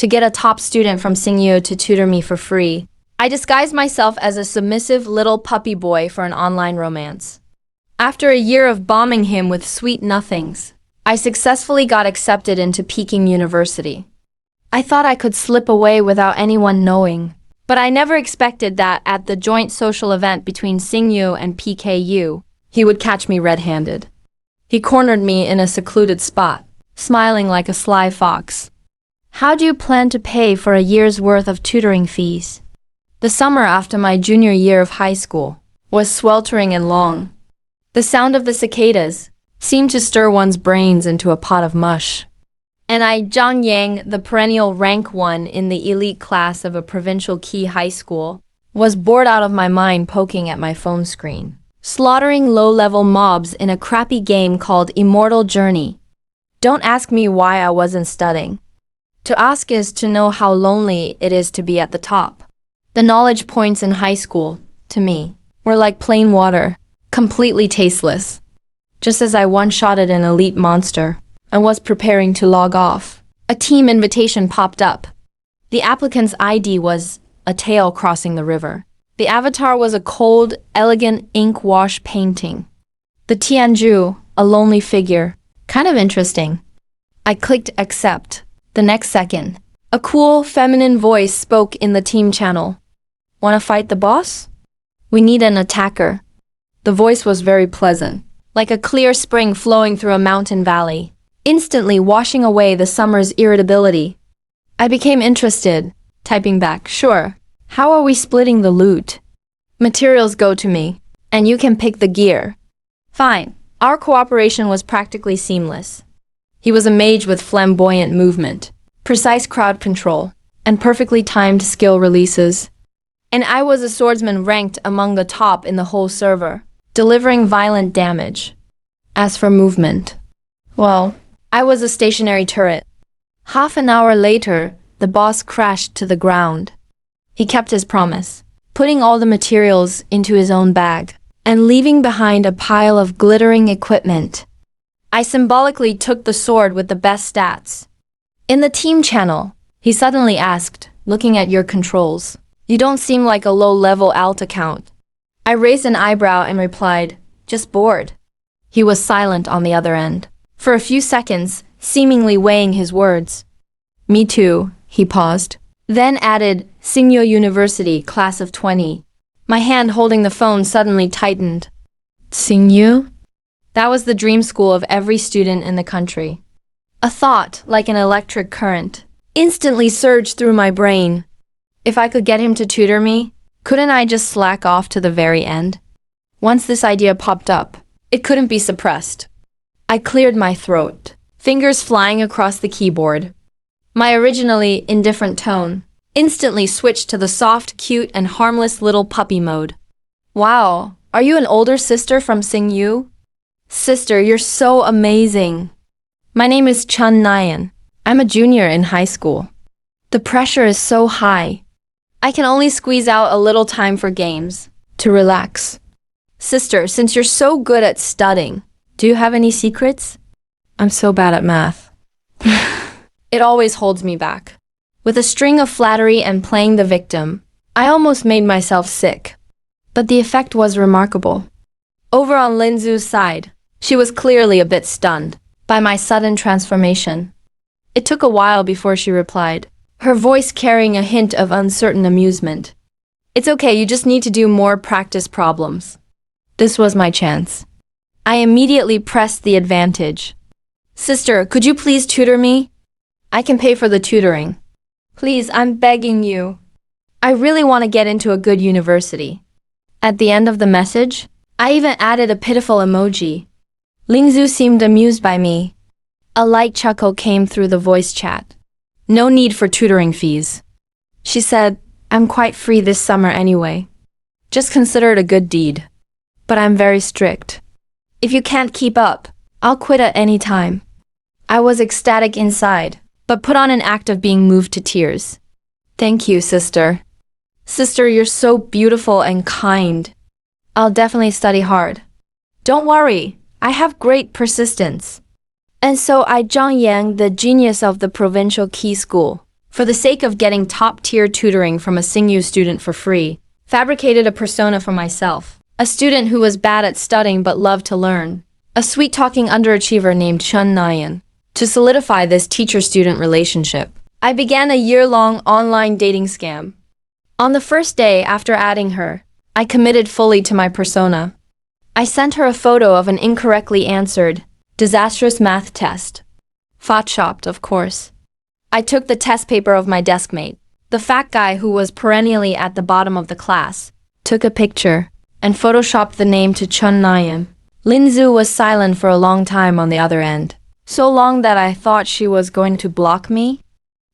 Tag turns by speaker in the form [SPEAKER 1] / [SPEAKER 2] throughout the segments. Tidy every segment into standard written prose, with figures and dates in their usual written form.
[SPEAKER 1] to get a top student from Singyu to tutor me for free. I disguised myself as a submissive little puppy boy for an online romance. After a year of bombing him with sweet nothings, I successfully got accepted into Peking University. I thought I could slip away without anyone knowing, but I never expected that at the joint social event between Singyu and PKU, he would catch me red-handed. He cornered me in a secluded spot, smiling like a sly fox. How do you plan to pay for a year's worth of tutoring fees? The summer after my junior year of high school was sweltering and long. The sound of the cicadas seemed to stir one's brains into a pot of mush. And I, Zhang Yang, the perennial rank 1 in the elite class of a provincial key high school, was bored out of my mind poking at my phone screen, slaughtering low-level mobs in a crappy game called Immortal Journey. Don't ask me why I wasn't studying. To ask is to know how lonely it is to be at the top. The knowledge points in high school, to me, were like plain water, completely tasteless. Just as I one-shotted an elite monster, I was preparing to log off. A team invitation popped up. The applicant's ID was a tail crossing the river. The avatar was a cold, elegant ink wash painting. The Tianju, a lonely figure. Kind of interesting. I clicked accept. The next second, a cool, feminine voice spoke in the team channel. "Wanna fight the boss? We need an attacker." The voice was very pleasant, like a clear spring flowing through a mountain valley, instantly washing away the summer's irritability. I became interested, typing back, "Sure. How are we splitting the loot?" "Materials go to me, and you can pick the gear." "Fine." Our cooperation was practically seamless. He was a mage with flamboyant movement, precise crowd control, and perfectly timed skill releases. And I was a swordsman ranked among the top in the whole server, delivering violent damage. As for movement, well, I was a stationary turret. Half an hour later, the boss crashed to the ground. He kept his promise, putting all the materials into his own bag and leaving behind a pile of glittering equipment. I symbolically took the sword with the best stats. In the team channel, he suddenly asked, "Looking at your controls, you don't seem like a low-level alt account." I raised an eyebrow and replied, "Just bored." He was silent on the other end, for a few seconds, seemingly weighing his words. "Me too," he paused, then added, "Singyo University, class of 20. My hand holding the phone suddenly tightened. Singyu? That was the dream school of every student in the country. A thought, like an electric current, instantly surged through my brain. If I could get him to tutor me, couldn't I just slack off to the very end? Once this idea popped up, it couldn't be suppressed. I cleared my throat, fingers flying across the keyboard. My originally indifferent tone instantly switched to the soft, cute, and harmless little puppy mode. "Wow, are you an older sister from Singyu? Sister, you're so amazing. My name is Chun Nyan. I'm a junior in high school. The pressure is so high. I can only squeeze out a little time for games, to relax. Sister, since you're so good at studying, do you have any secrets? I'm so bad at math." It always holds me back. With a string of flattery and playing the victim, I almost made myself sick. But the effect was remarkable. Over on Linzu's side, she was clearly a bit stunned by my sudden transformation. It took a while before she replied, her voice carrying a hint of uncertain amusement. "It's okay, you just need to do more practice problems." This was my chance. I immediately pressed the advantage. "Sister, could you please tutor me? I can pay for the tutoring. Please, I'm begging you. I really want to get into a good university." At the end of the message, I even added a pitiful emoji. Lingzu seemed amused by me. A light chuckle came through the voice chat. "No need for tutoring fees." She said, "I'm quite free this summer anyway. Just consider it a good deed. But I'm very strict. If you can't keep up, I'll quit at any time." I was ecstatic inside, but put on an act of being moved to tears. "Thank you, sister. Sister, you're so beautiful and kind. I'll definitely study hard. Don't worry, I have great persistence." And so I, Zhang Yang, the genius of the provincial key school, For the sake of getting top-tier tutoring from a Singyu student for free, fabricated a persona for myself. A student who was bad at studying but loved to learn. A sweet-talking underachiever named Chun Nayan. To solidify this teacher-student relationship, I began a year-long online dating scam. On the first day after adding her, I committed fully to my persona. I sent her a photo of an incorrectly answered, disastrous math test. Photoshopped, of course. I took the test paper of my deskmate, the fat guy who was perennially at the bottom of the class, took a picture, and photoshopped the name to Chun Nayan. Linzu was silent for a long time on the other end. So long that I thought she was going to block me.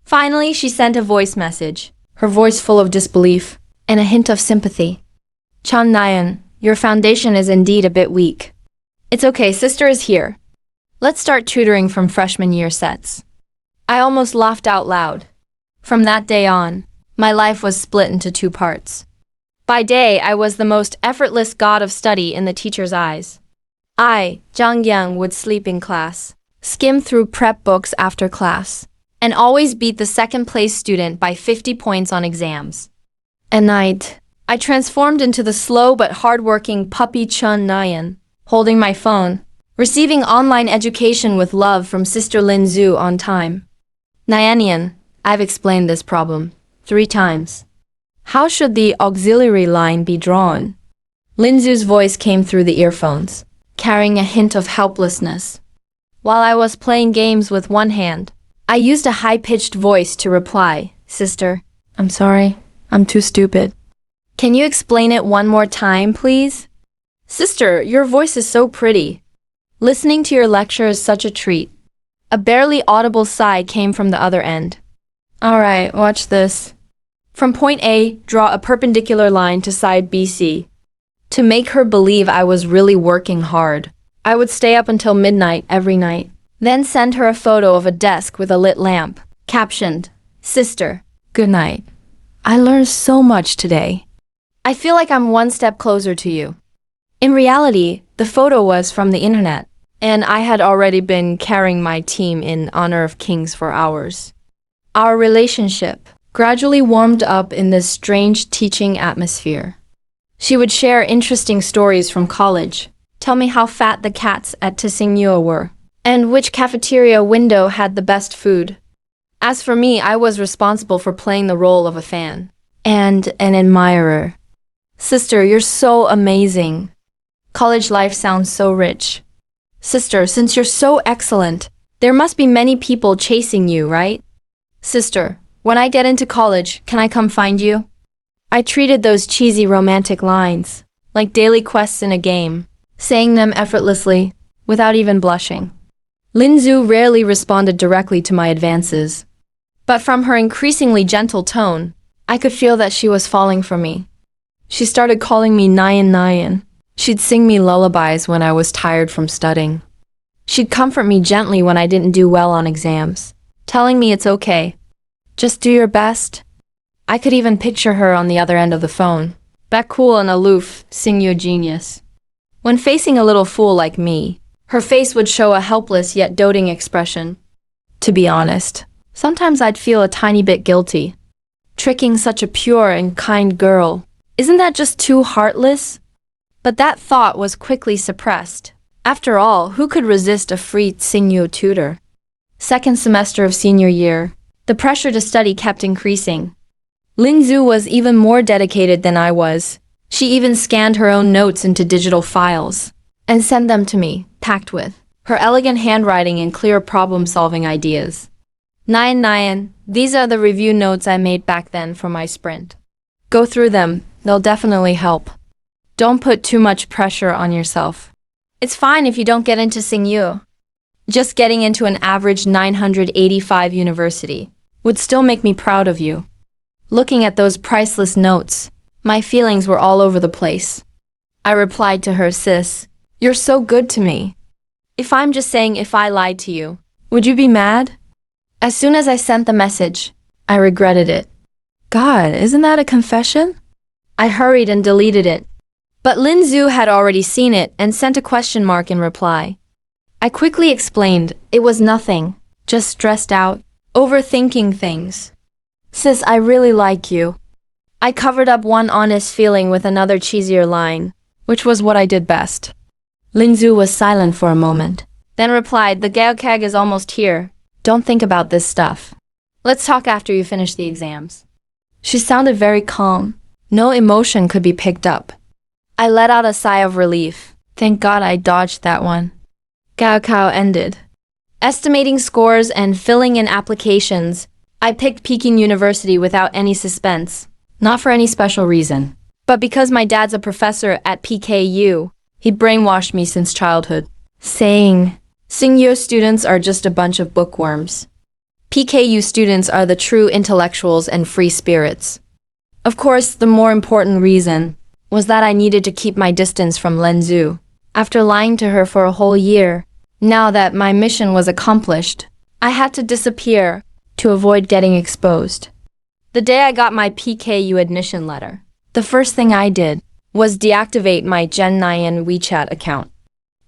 [SPEAKER 1] Finally, she sent a voice message, her voice full of disbelief and a hint of sympathy. Chun Nayan, your foundation is indeed a bit weak. It's okay, sister is here. Let's start tutoring from freshman year sets. I almost laughed out loud. From that day on, my life was split into two parts. By day, I was the most effortless god of study in the teacher's eyes. I, Zhang Yang, would sleep in class, skim through prep books after class, and always beat the second-place student by 50 points on exams. At night, I transformed into the slow but hard-working puppy Chun Nayan, holding my phone, receiving online education with love from Sister Lin Zhu on time. Nayanian, I've explained this problem 3 times. How should the auxiliary line be drawn? Lin Zhu's voice came through the earphones, carrying a hint of helplessness. While I was playing games with one hand, I used a high-pitched voice to reply, Sister, I'm sorry, I'm too stupid. Can you explain it one more time, please? Sister, your voice is so pretty. Listening to your lecture is such a treat. A barely audible sigh came from the other end. All right, watch this. From point A, draw a perpendicular line to side BC. To make her believe I was really working hard, I would stay up until midnight every night. Then send her a photo of a desk with a lit lamp, captioned, Sister, good night. I learned so much today. I feel like I'm one step closer to you. In reality, the photo was from the internet, and I had already been carrying my team in honor of kings for hours. Our relationship gradually warmed up in this strange teaching atmosphere. She would share interesting stories from college, tell me how fat the cats at Tsingyua were, and which cafeteria window had the best food. As for me, I was responsible for playing the role of a fan and an admirer. Sister, you're so amazing. College life sounds so rich. Sister, since you're so excellent, there must be many people chasing you, right? Sister, when I get into college, can I come find you? I treated those cheesy romantic lines like daily quests in a game, saying them effortlessly, without even blushing. Lin Zhu rarely responded directly to my advances, but from her increasingly gentle tone, I could feel that she was falling for me. She started calling me Nayan Nayan. She'd sing me lullabies when I was tired from studying. She'd comfort me gently when I didn't do well on exams, telling me it's okay. Just do your best. I could even picture her on the other end of the phone, back cool and aloof, Singyu genius. When facing a little fool like me, her face would show a helpless yet doting expression. To be honest, sometimes I'd feel a tiny bit guilty. Tricking such a pure and kind girl, isn't that just too heartless? But that thought was quickly suppressed. After all, who could resist a free Singyu tutor? Second semester of senior year, the pressure to study kept increasing. Lin Zhu was even more dedicated than I was. She even scanned her own notes into digital files and sent them to me, packed with her elegant handwriting and clear problem-solving ideas. Nayan, these are the review notes I made back then for my sprint. Go through them, they'll definitely help. Don't put too much pressure on yourself. It's fine if you don't get into Singyu. Just getting into an average 985 university would still make me proud of you. Looking at those priceless notes, my feelings were all over the place. I replied to her, Sis, you're so good to me. If I'm just saying if I lied to you, would you be mad? As soon as I sent the message, I regretted it. God, isn't that a confession? I hurried and deleted it. But Lin Zhu had already seen it and sent a question mark in reply. I quickly explained it was nothing, just stressed out, overthinking things. Sis, I really like you. I covered up one honest feeling with another cheesier line, which was what I did best. Linzu was silent for a moment, then replied, the gaokag is almost here. Don't think about this stuff. Let's talk after you finish the exams. She sounded very calm. No emotion could be picked up. I let out a sigh of relief. Thank God I dodged that one. Gaokao ended. Estimating scores and filling in applications, I picked Peking University without any suspense. Not for any special reason, but because my dad's a professor at PKU, he brainwashed me since childhood, saying, Tsingyo students are just a bunch of bookworms. PKU students are the true intellectuals and free spirits. Of course, the more important reason was that I needed to keep my distance from Linzu. After lying to her for a whole year, now that my mission was accomplished, I had to disappear to avoid getting exposed. The day I got my PKU admission letter, the first thing I did was deactivate my Gen 9 WeChat account.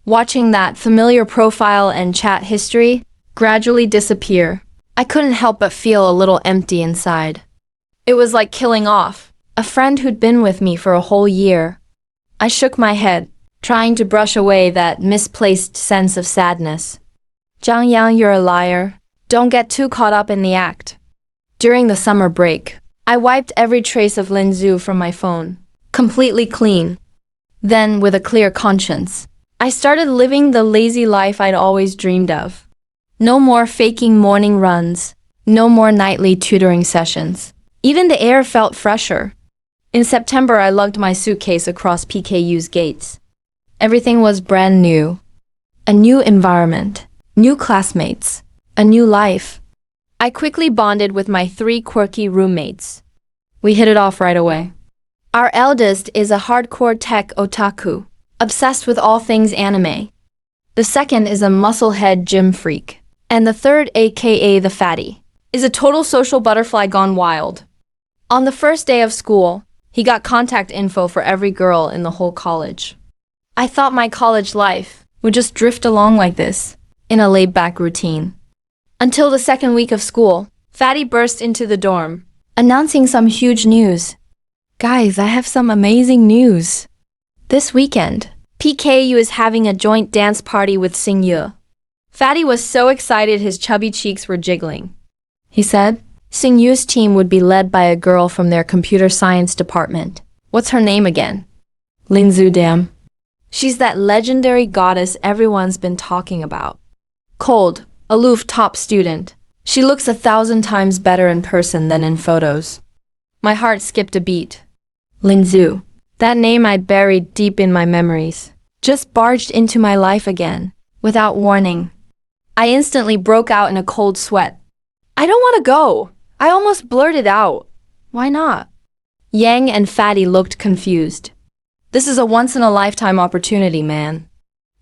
[SPEAKER 1] Watching that familiar profile and chat history gradually disappear, I couldn't help but feel a little empty inside. It was like killing off a friend who'd been with me for a whole year. I shook my head, trying to brush away that misplaced sense of sadness. Zhang Yang, you're a liar. Don't get too caught up in the act. During the summer break, I wiped every trace of Linzu from my phone, completely clean. Then, with a clear conscience, I started living the lazy life I'd always dreamed of. No more faking morning runs, no more nightly tutoring sessions. Even the air felt fresher. In September, I lugged my suitcase across PKU's gates. Everything was brand new. A new environment, new classmates, a new life. I quickly bonded with my 3 quirky roommates. We hit it off right away. Our eldest is a hardcore tech otaku, obsessed with all things anime. The second is a musclehead gym freak. And the third, aka the fatty, is a total social butterfly gone wild. On the first day of school, he got contact info for every girl in the whole college. I thought my college life would just drift along like this, in a laid-back routine. Until the second week of school, Fatty burst into the dorm, announcing some huge news. Guys, I have some amazing news. This weekend, PKU is having a joint dance party with Xingyu. Fatty was so excited his chubby cheeks were jiggling. He said, Xingyu's team would be led by a girl from their computer science department. What's her name again? Linzu Dam. She's that legendary goddess everyone's been talking about. Cold, aloof top student. She looks 1,000 times better in person than in photos. My heart skipped a beat. Linzu. That name I'd buried deep in my memories, just barged into my life again, without warning. I instantly broke out in a cold sweat. I don't want to go. I almost blurted out. Why not? Yang and Fatty looked confused. This is a once-in-a-lifetime opportunity, man.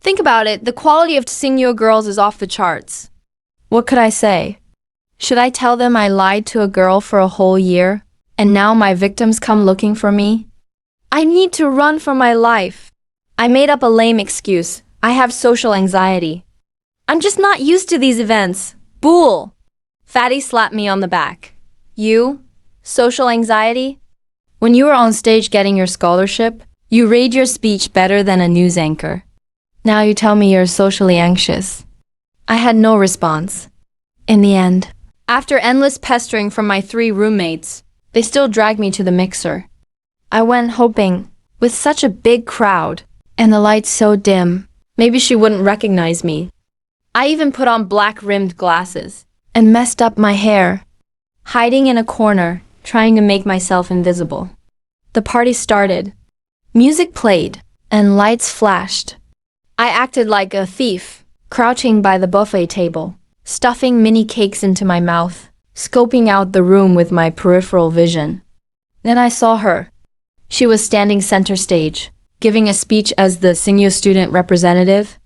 [SPEAKER 1] Think about it, the quality of Tsingyo girls is off the charts. What could I say? Should I tell them I lied to a girl for a whole year, and now my victims come looking for me? I need to run for my life. I made up a lame excuse. I have social anxiety. I'm just not used to these events. Bull! Fatty slapped me on the back. You? Social anxiety? When you were on stage getting your scholarship, you read your speech better than a news anchor. Now you tell me you're socially anxious. I had no response. In the end, after endless pestering from my 3 roommates, they still dragged me to the mixer. I went hoping, with such a big crowd, and the lights so dim, maybe she wouldn't recognize me. I even put on black-rimmed glasses, and messed up my hair, hiding in a corner, trying to make myself invisible. The party started. Music played, and lights flashed. I acted like a thief, crouching by the buffet table, stuffing mini cakes into my mouth, scoping out the room with my peripheral vision. Then I saw her. She was standing center stage, giving a speech as the Tsingyo student representative,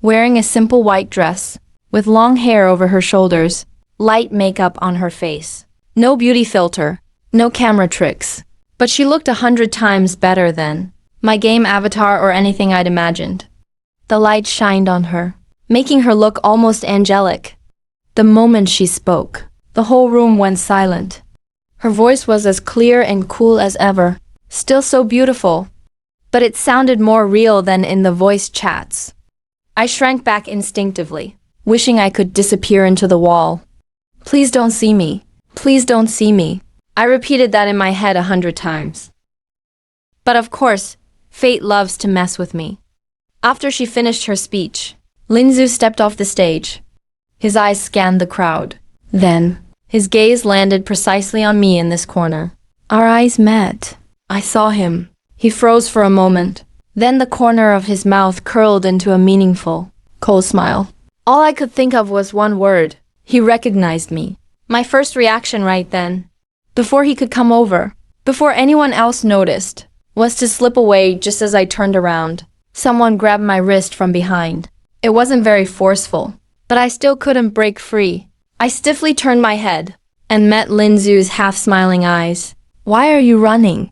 [SPEAKER 1] wearing a simple white dress, with long hair over her shoulders, light makeup on her face. No beauty filter, no camera tricks, but she looked 100 times better than my game avatar or anything I'd imagined. The light shined on her, making her look almost angelic. The moment she spoke, the whole room went silent. Her voice was as clear and cool as ever, still so beautiful, but it sounded more real than in the voice chats. I shrank back instinctively, wishing I could disappear into the wall. Please don't see me. Please don't see me. I repeated that in my head 100 times. But of course, fate loves to mess with me. After she finished her speech, Linzu stepped off the stage. His eyes scanned the crowd. Then, his gaze landed precisely on me in this corner. Our eyes met. I saw him. He froze for a moment. Then the corner of his mouth curled into a meaningful, cold smile. All I could think of was one word. He recognized me. My first reaction right then, before he could come over, before anyone else noticed, was to slip away just as I turned around. Someone grabbed my wrist from behind. It wasn't very forceful, but I still couldn't break free. I stiffly turned my head and met Linzu's half-smiling eyes. Why are you running?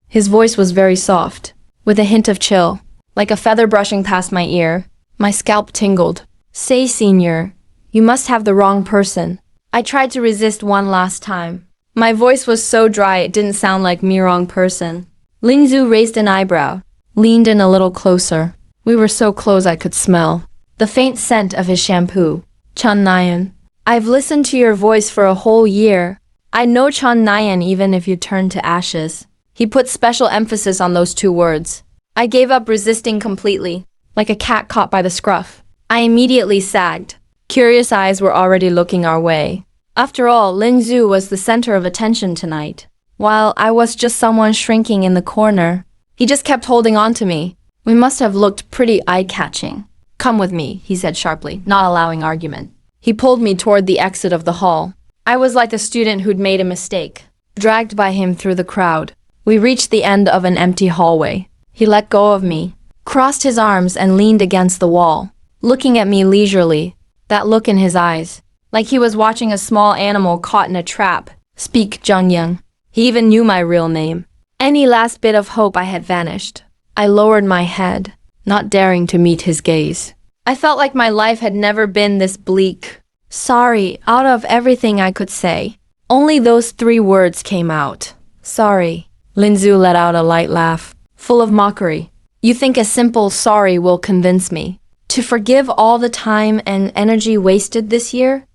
[SPEAKER 1] His voice was very soft, with a hint of chill, like a feather brushing past my ear. My scalp tingled. Say, senior, you must have the wrong person. I tried to resist one last time. My voice was so dry it didn't sound like me wrong person. Linzu raised an eyebrow, leaned in a little closer. We were so close I could smell the faint scent of his shampoo. Chun Nayan. I've listened to your voice for a whole year. I know Chun Nayan even if you turn to ashes. He put special emphasis on those two words. I gave up resisting completely, like a cat caught by the scruff. I immediately sagged. Curious eyes were already looking our way. After all, Linzu was the center of attention tonight, while I was just someone shrinking in the corner. He just kept holding on to me. We must have looked pretty eye-catching. Come with me, he said sharply, not allowing argument. He pulled me toward the exit of the hall. I was like a student who'd made a mistake, dragged by him through the crowd. We reached the end of an empty hallway. He let go of me, crossed his arms and leaned against the wall, looking at me leisurely, that look in his eyes, like he was watching a small animal caught in a trap. Speak, Zhang. He even knew my real name. Any last bit of hope I had vanished. I lowered my head, not daring to meet his gaze. I felt like my life had never been this bleak. Sorry, out of everything I could say, only those 3 words came out. Sorry. Linzu let out a light laugh, full of mockery. You think a simple sorry will convince me to forgive all the time and energy wasted this year?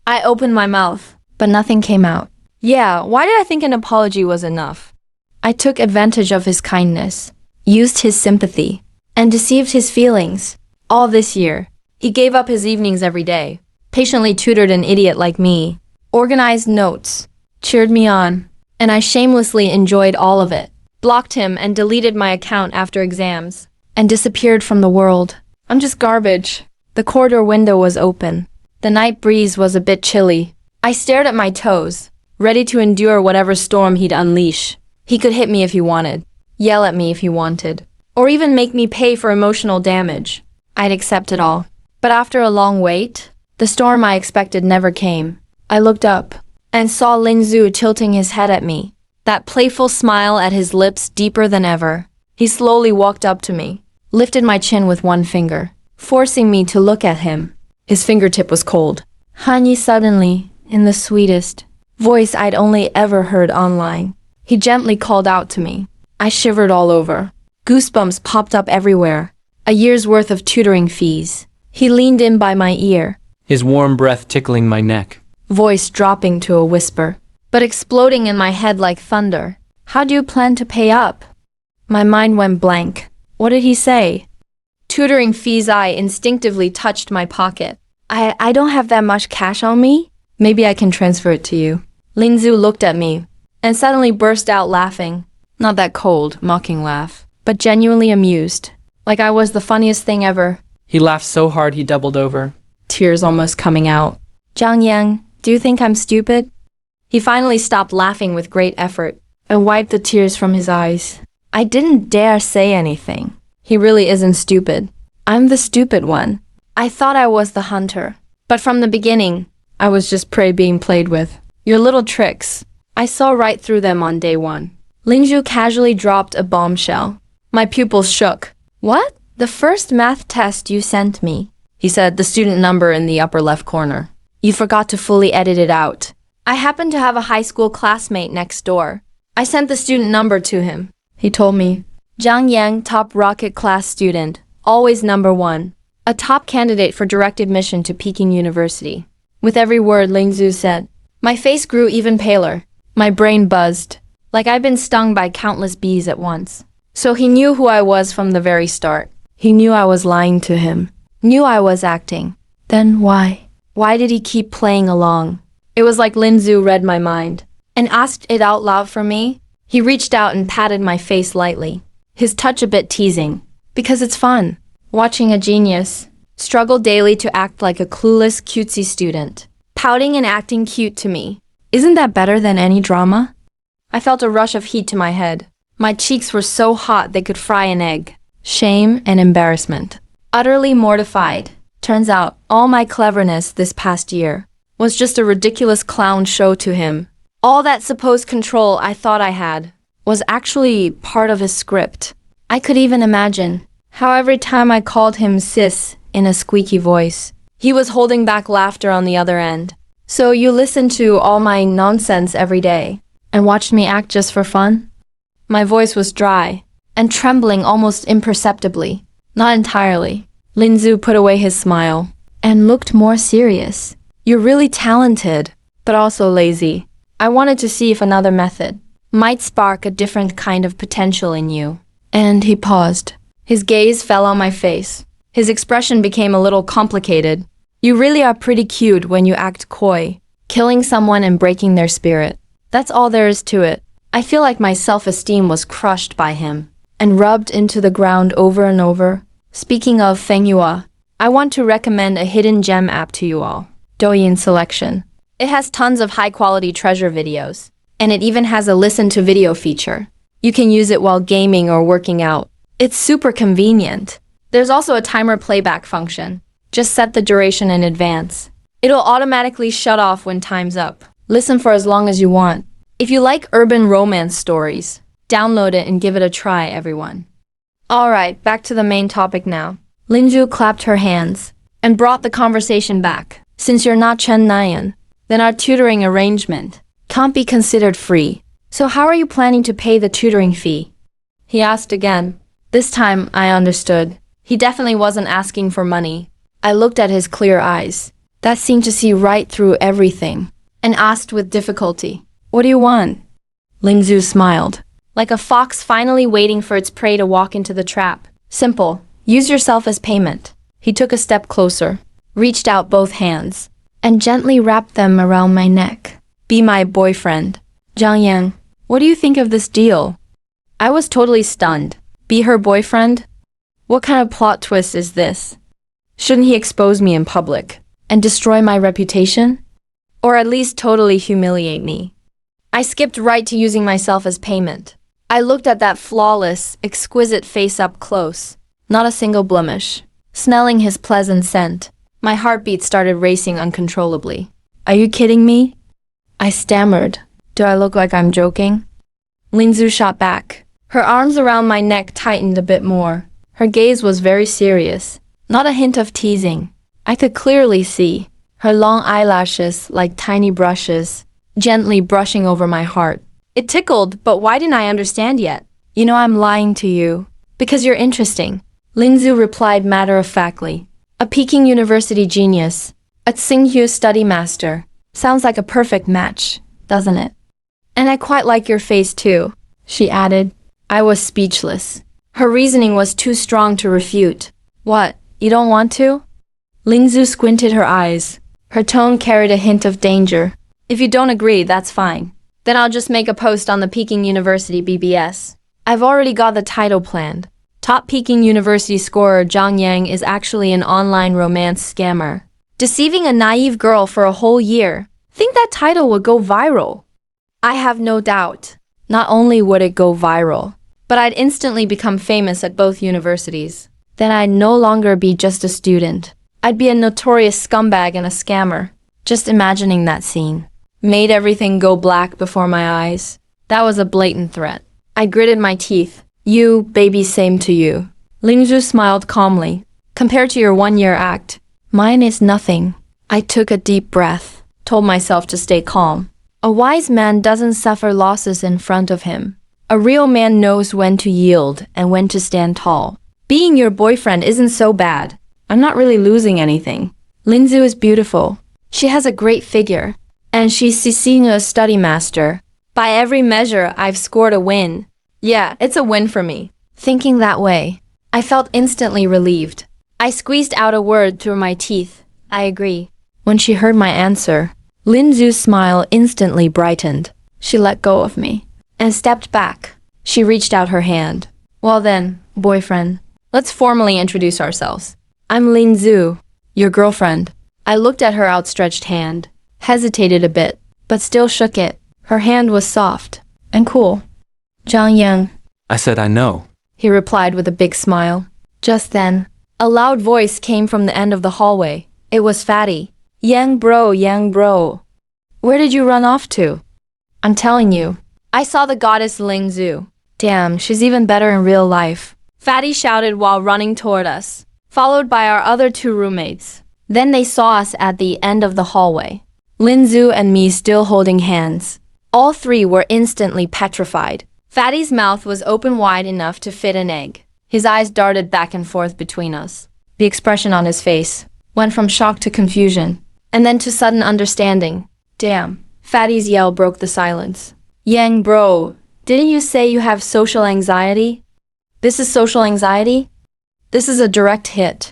[SPEAKER 1] I opened my mouth, but nothing came out. Yeah, why did I think an apology was enough? I took advantage of his kindness, used his sympathy, and deceived his feelings. All this year, he gave up his evenings every day, patiently tutored an idiot like me, organized notes, cheered me on, and I shamelessly enjoyed all of it. Blocked him and deleted my account after exams, and disappeared from the world. I'm just garbage. The corridor window was open. The night breeze was a bit chilly. I stared at my toes, ready to endure whatever storm he'd unleash. He could hit me if he wanted, yell at me if he wanted, or even make me pay for emotional damage. I'd accept it all. But after a long wait, the storm I expected never came. I looked up and saw Linzu tilting his head at me, that playful smile at his lips deeper than ever. He slowly walked up to me, lifted my chin with one finger, forcing me to look at him. His fingertip was cold. Hanyi suddenly, in the sweetest voice I'd only ever heard online. He gently called out to me. I shivered all over. Goosebumps popped up everywhere. A year's worth of tutoring fees. He leaned in by my ear,
[SPEAKER 2] his warm breath tickling my neck.
[SPEAKER 1] Voice dropping to a whisper, but exploding in my head like thunder. How do you plan to pay up? My mind went blank. What did he say? Tutoring fees. I instinctively touched my pocket. I don't have that much cash on me. Maybe I can transfer it to you. Linzu looked at me and suddenly burst out laughing. Not that cold, mocking laugh, but genuinely amused, like I was the funniest thing ever.
[SPEAKER 2] He laughed so hard he doubled over,
[SPEAKER 1] tears almost coming out. Zhang Yang, do you think I'm stupid? He finally stopped laughing with great effort and wiped the tears from his eyes. I didn't dare say anything. He really isn't stupid. I'm the stupid one. I thought I was the hunter, but from the beginning, I was just prey being played with. Your little tricks, I saw right through them on day 1. Linju casually dropped a bombshell. My pupils shook. What? The first math test you sent me, he said, the student number in the upper left corner. You forgot to fully edit it out. I happen to have a high school classmate next door. I sent the student number to him. He told me, Zhang Yang, top rocket class student, always number one. A top candidate for direct admission to Peking University. With every word Ling Zhu said, my face grew even paler. My brain buzzed, like I'd been stung by countless bees at once. So he knew who I was from the very start. He knew I was lying to him. Knew I was acting. Then why? Why did he keep playing along? It was like Lin Zhu read my mind and asked it out loud for me. He reached out and patted my face lightly, his touch a bit teasing. Because it's fun, watching a genius struggle daily to act like a clueless, cutesy student, pouting and acting cute to me. Isn't that better than any drama? I felt a rush of heat to my head. My cheeks were so hot they could fry an egg. Shame and embarrassment. Utterly mortified. Turns out, all my cleverness this past year was just a ridiculous clown show to him. All that supposed control I thought I had was actually part of his script. I could even imagine how every time I called him sis in a squeaky voice, he was holding back laughter on the other end. So you listened to all my nonsense every day and watched me act just for fun? My voice was dry and trembling almost imperceptibly. Not entirely. Lin Zhu put away his smile and looked more serious. You're really talented, but also lazy. I wanted to see if another method might spark a different kind of potential in you. And he paused. His gaze fell on my face. His expression became a little complicated. You really are pretty cute when you act coy, killing someone and breaking their spirit. That's all there is to it. I feel like my self-esteem was crushed by him and rubbed into the ground over and over. Speaking of Feng Yua, I want to recommend a hidden gem app to you all. Douyin Selection. It has tons of high-quality treasure videos, and it even has a listen-to-video feature. You can use it while gaming or working out. It's super convenient. There's also a timer playback function. Just set the duration in advance. It'll automatically shut off when time's up. Listen for as long as you want. If you like urban romance stories, download it and give it a try, everyone. Alright, back to the main topic now. Lin Zhu clapped her hands and brought the conversation back. Since you're not Chen Nayan, then our tutoring arrangement can't be considered free. So how are you planning to pay the tutoring fee? He asked again. This time, I understood. He definitely wasn't asking for money. I looked at his clear eyes that seemed to see right through everything and asked with difficulty, what do you want? Ling Zhu smiled, like a fox finally waiting for its prey to walk into the trap. Simple. Use yourself as payment. He took a step closer, reached out both hands, and gently wrapped them around my neck. Be my boyfriend. Zhang Yang, what do you think of this deal? I was totally stunned. Be her boyfriend? What kind of plot twist is this? Shouldn't he expose me in public and destroy my reputation? Or at least totally humiliate me? I skipped right to using myself as payment. I looked at that flawless, exquisite face up close. Not a single blemish. Smelling his pleasant scent, my heartbeat started racing uncontrollably. Are you kidding me? I stammered. Do I look like I'm joking? Lin Zhu shot back. Her arms around my neck tightened a bit more. Her gaze was very serious, not a hint of teasing. I could clearly see her long eyelashes like tiny brushes, gently brushing over my heart. It tickled, but why didn't I understand yet? You know I'm lying to you. Because you're interesting. Lin Zhu replied matter-of-factly. A Peking University genius, a Tsinghua study master. Sounds like a perfect match, doesn't it? And I quite like your face too, she added. I was speechless. Her reasoning was too strong to refute. What, you don't want to? Ling Zhu squinted her eyes. Her tone carried a hint of danger. If you don't agree, that's fine. Then I'll just make a post on the Peking University BBS. I've already got the title planned. Top Peking University scorer Zhang Yang is actually an online romance scammer, deceiving a naive girl for a whole year. Think that title would go viral? I have no doubt. Not only would it go viral, but I'd instantly become famous at both universities. Then I'd no longer be just a student. I'd be a notorious scumbag and a scammer. Just imagining that scene made everything go black before my eyes. That was a blatant threat. I gritted my teeth. You, baby, same to you. Ling Zhu smiled calmly. Compared to your one-year act, mine is nothing. I took a deep breath, told myself to stay calm. A wise man doesn't suffer losses in front of him. A real man knows when to yield and when to stand tall. Being your boyfriend isn't so bad. I'm not really losing anything. Linzu is beautiful. She has a great figure. And she's Cecilia's study master. By every measure, I've scored a win. Yeah, it's a win for me. Thinking that way, I felt instantly relieved. I squeezed out a word through my teeth. I agree. When she heard my answer, Linzu's smile instantly brightened. She let go of me and stepped back. She reached out her hand. Well then, boyfriend, let's formally introduce ourselves. I'm Linzu, your girlfriend. I looked at her outstretched hand, hesitated a bit, but still shook it. Her hand was soft and cool. Zhang Yang,
[SPEAKER 2] I said I know.
[SPEAKER 1] he replied with a big smile. Just then, a loud voice came from the end of the hallway. It was Fatty. Yang bro. Where did you run off to? I'm telling you, I saw the goddess Lingzu. Damn, she's even better in real life. Fatty shouted while running toward us, followed by our other two roommates. Then they saw us at the end of the hallway. Linzu and me still holding hands. All three were instantly petrified. Fatty's mouth was open wide enough to fit an egg. His eyes darted back and forth between us. The expression on his face went from shock to confusion, and then to sudden understanding. Damn. Fatty's yell broke the silence. Yang bro, didn't you say you have social anxiety? This is social anxiety? This is a direct hit.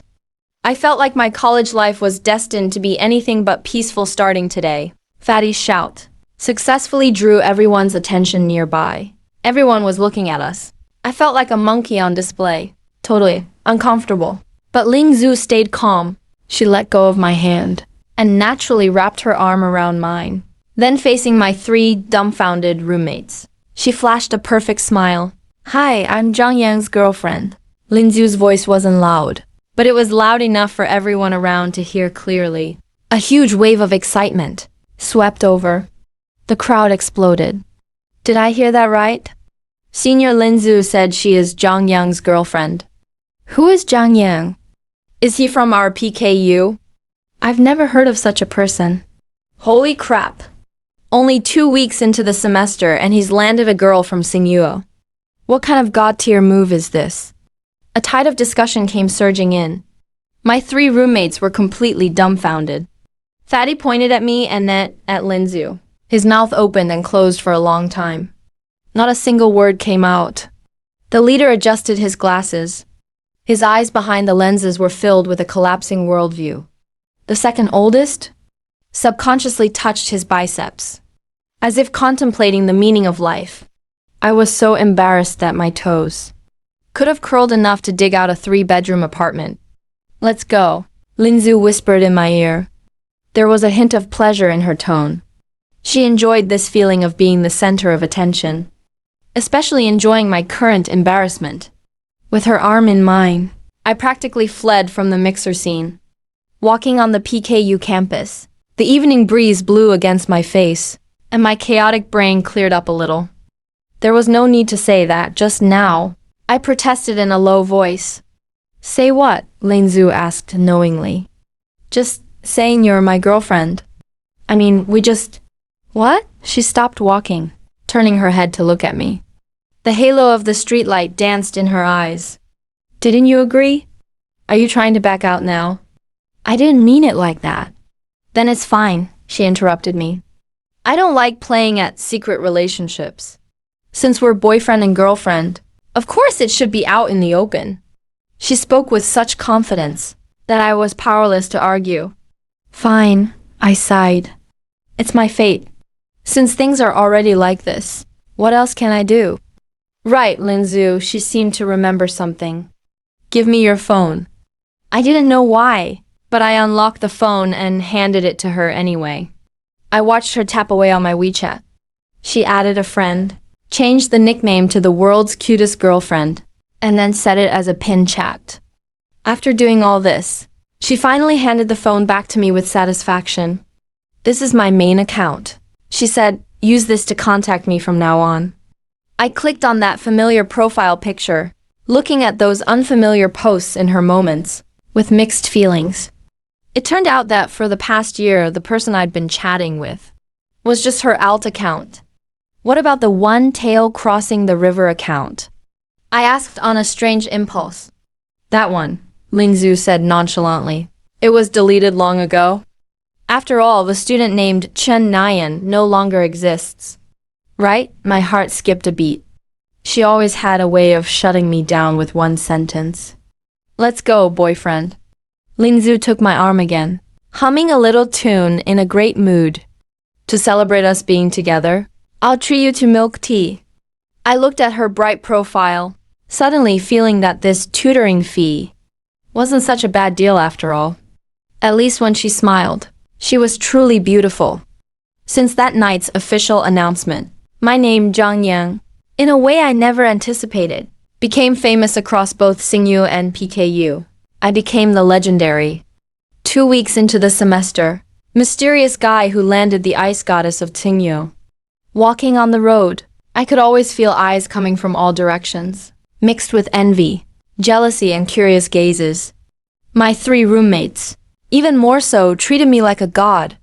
[SPEAKER 1] I felt like my college life was destined to be anything but peaceful starting today. Fatty's shout successfully drew everyone's attention nearby. Everyone was looking at us. I felt like a monkey on display. Totally uncomfortable. But Lingzu stayed calm. She let go of my hand and naturally wrapped her arm around mine. Then facing my three dumbfounded roommates, she flashed a perfect smile. Hi, I'm Zhang Yang's girlfriend. Linzu's voice wasn't loud, but it was loud enough for everyone around to hear clearly. A huge wave of excitement swept over. The crowd exploded. Did I hear that right? Senior Linzu said she is Zhang Yang's girlfriend. Who is Zhang Yang? Is he from our PKU? I've never heard of such a person. Holy crap. Only 2 weeks into the semester and he's landed a girl from Tsingyuo. What kind of god-tier move is this? A tide of discussion came surging in. My three roommates were completely dumbfounded. Fatty pointed at me and then at Linzu. His mouth opened and closed for a long time. Not a single word came out. The leader adjusted his glasses. His eyes behind the lenses were filled with a collapsing worldview. The second oldest subconsciously touched his biceps, as if contemplating the meaning of life. I was so embarrassed that my toes could have curled enough to dig out a 3-bedroom apartment. Let's go, Linzu whispered in my ear. There was a hint of pleasure in her tone. She enjoyed this feeling of being the center of attention, especially enjoying my current embarrassment. With her arm in mine, I practically fled from the mixer scene. Walking on the PKU campus, the evening breeze blew against my face, and my chaotic brain cleared up a little. There was no need to say that just now. I protested in a low voice. Say what? Linzu asked knowingly. Just saying you're my girlfriend. I mean, we just... What? She stopped walking, turning her head to look at me. The halo of the streetlight danced in her eyes. Didn't you agree? Are you trying to back out now? I didn't mean it like that. Then it's fine, she interrupted me. I don't like playing at secret relationships. Since we're boyfriend and girlfriend, of course it should be out in the open. She spoke with such confidence that I was powerless to argue. Fine, I sighed. It's my fate. Since things are already like this, what else can I do? Right, Linzu, she seemed to remember something. Give me your phone. I didn't know why, but I unlocked the phone and handed it to her anyway. I watched her tap away on my WeChat. She added a friend, changed the nickname to the world's cutest girlfriend, and then set it as a pinned chat. After doing all this, she finally handed the phone back to me with satisfaction. This is my main account. She said, use this to contact me from now on. I clicked on that familiar profile picture, looking at those unfamiliar posts in her moments, with mixed feelings. It turned out that for the past year, the person I'd been chatting with was just her alt account. What about the one tail crossing the river account? I asked on a strange impulse. That one, Lin Zhu said nonchalantly. It was deleted long ago. After all, the student named Chen Nian no longer exists. Right? My heart skipped a beat. She always had a way of shutting me down with one sentence. Let's go, boyfriend. Lin Zhu took my arm again, humming a little tune in a great mood. To celebrate us being together, I'll treat you to milk tea. I looked at her bright profile, suddenly feeling that this tutoring fee wasn't such a bad deal after all. At least when she smiled, she was truly beautiful. Since that night's official announcement, my name Zhang Yang, in a way I never anticipated, became famous across both Xingyu and PKU. I became the legendary, 2 weeks into the semester, mysterious guy who landed the ice goddess of Xingyu. Walking on the road, I could always feel eyes coming from all directions, mixed with envy, jealousy, and curious gazes. My 3 roommates, even more so, treated me like a god.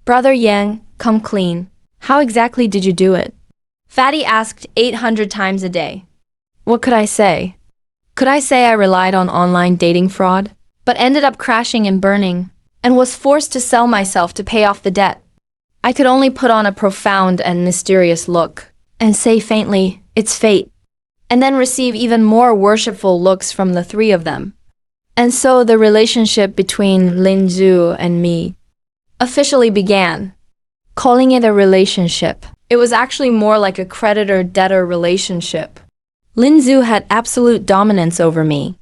[SPEAKER 1] Brother Yang, come clean. How exactly did you do it? Fatty asked 800 times a day. What could I say? Could I say I relied on online dating fraud, but ended up crashing and burning, and was forced to sell myself to pay off the debt? I could only put on a profound and mysterious look, and say faintly, it's fate, and then receive even more worshipful looks from the 3 of them. And so the relationship between Lin Zhu and me officially began. Calling it a relationship, it was actually more like a creditor-debtor relationship. Lin Zhu had absolute dominance over me.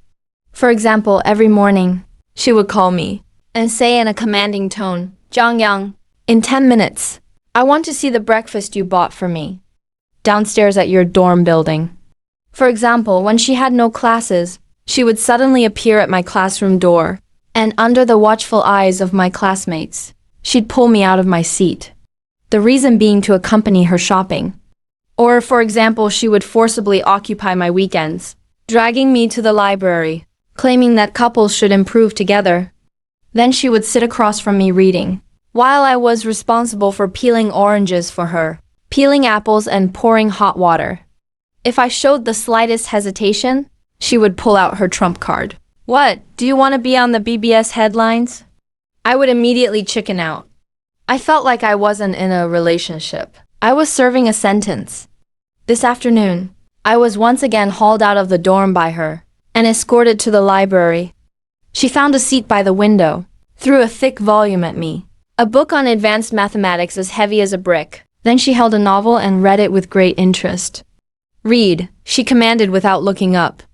[SPEAKER 1] For example, every morning, she would call me and say in a commanding tone, Zhang Yang, in 10 minutes, I want to see the breakfast you bought for me downstairs at your dorm building. For example, when she had no classes, she would suddenly appear at my classroom door, and under the watchful eyes of my classmates, she'd pull me out of my seat. The reason being to accompany her shopping. Or, for example, she would forcibly occupy my weekends, dragging me to the library, claiming that couples should improve together. Then she would sit across from me reading, while I was responsible for peeling oranges for her, peeling apples and pouring hot water. If I showed the slightest hesitation, she would pull out her trump card. What, do you want to be on the BBS headlines? I would immediately chicken out. I felt like I wasn't in a relationship. I was serving a sentence. This afternoon, I was once again hauled out of the dorm by her and escorted to the library. She found a seat by the window, threw a thick volume at me, a book on advanced mathematics as heavy as a brick. Then she held a novel and read it with great interest. Read, she commanded without looking up.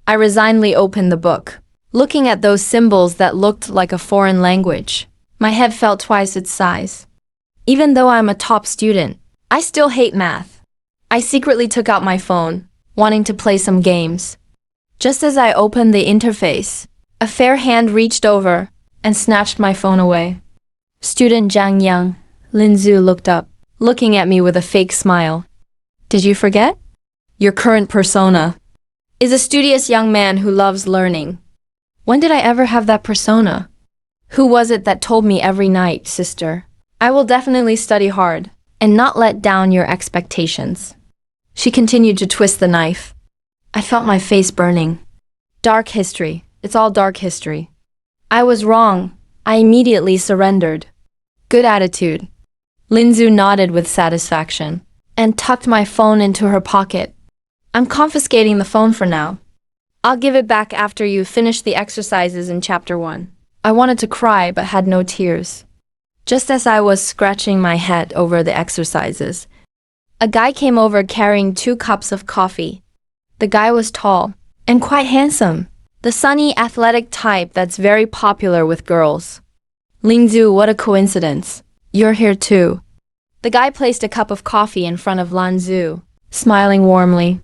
[SPEAKER 1] I resignedly opened the book, looking at those symbols that looked like a foreign language. My head felt twice its size. Even though I'm a top student, I still hate math. I secretly took out my phone, wanting to play some games. Just as I opened the interface, a fair hand reached over and snatched my phone away. Student Zhang Yang, Lin Zhu looked up, looking at me with a fake smile. Did you forget? Your current persona is a studious young man who loves learning. When did I ever have that persona? Who was it that told me every night, sister, I will definitely study hard and not let down your expectations? She continued to twist the knife. I felt my face burning. Dark history. It's all dark history. I was wrong. I immediately surrendered. Good attitude. Lin Zhu nodded with satisfaction and tucked my phone into her pocket. I'm confiscating the phone for now. I'll give it back after you finish the exercises in chapter 1. I wanted to cry but had no tears. Just as I was scratching my head over the exercises, a guy came over carrying 2 cups of coffee. The guy was tall and quite handsome, the sunny, athletic type that's very popular with girls. Lin Zhu, what a coincidence. You're here too. The guy placed a cup of coffee in front of Lin Zhu, smiling warmly.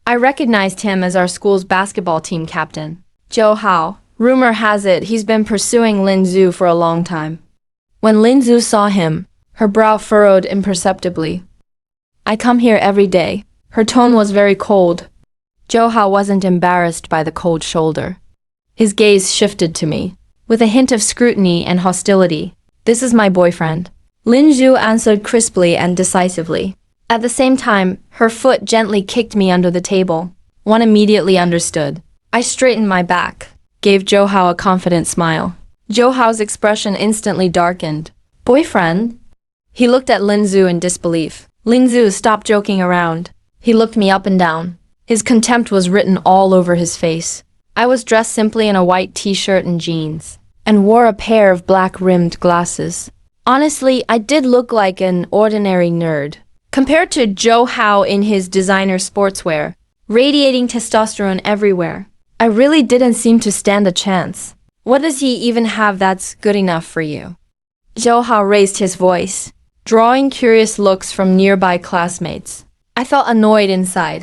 [SPEAKER 1] I recognized him as our school's basketball team captain, Zhou Hao. Rumor has it he's been pursuing Lin Zhu for a long time. When Lin Zhu saw him, her brow furrowed imperceptibly. I come here every day. Her tone was very cold. Zhou Hao wasn't embarrassed by the cold shoulder. His gaze shifted to me, with a hint of scrutiny and hostility. This is my boyfriend. Lin Zhu answered crisply and decisively. At the same time, her foot gently kicked me under the table. One immediately understood. I straightened my back, gave Zhou Hao a confident smile. Zhou Hao's expression instantly darkened. Boyfriend? He looked at Lin Zhu in disbelief. Lin Zhu stopped joking around. He looked me up and down. His contempt was written all over his face. I was dressed simply in a white t-shirt and jeans, and wore a pair of black-rimmed glasses. Honestly, I did look like an ordinary nerd. Compared to Zhou Hao in his designer sportswear, radiating testosterone everywhere, I really didn't seem to stand a chance. What does he even have that's good enough for you? Zhou Hao raised his voice, drawing curious looks from nearby classmates. I felt annoyed inside,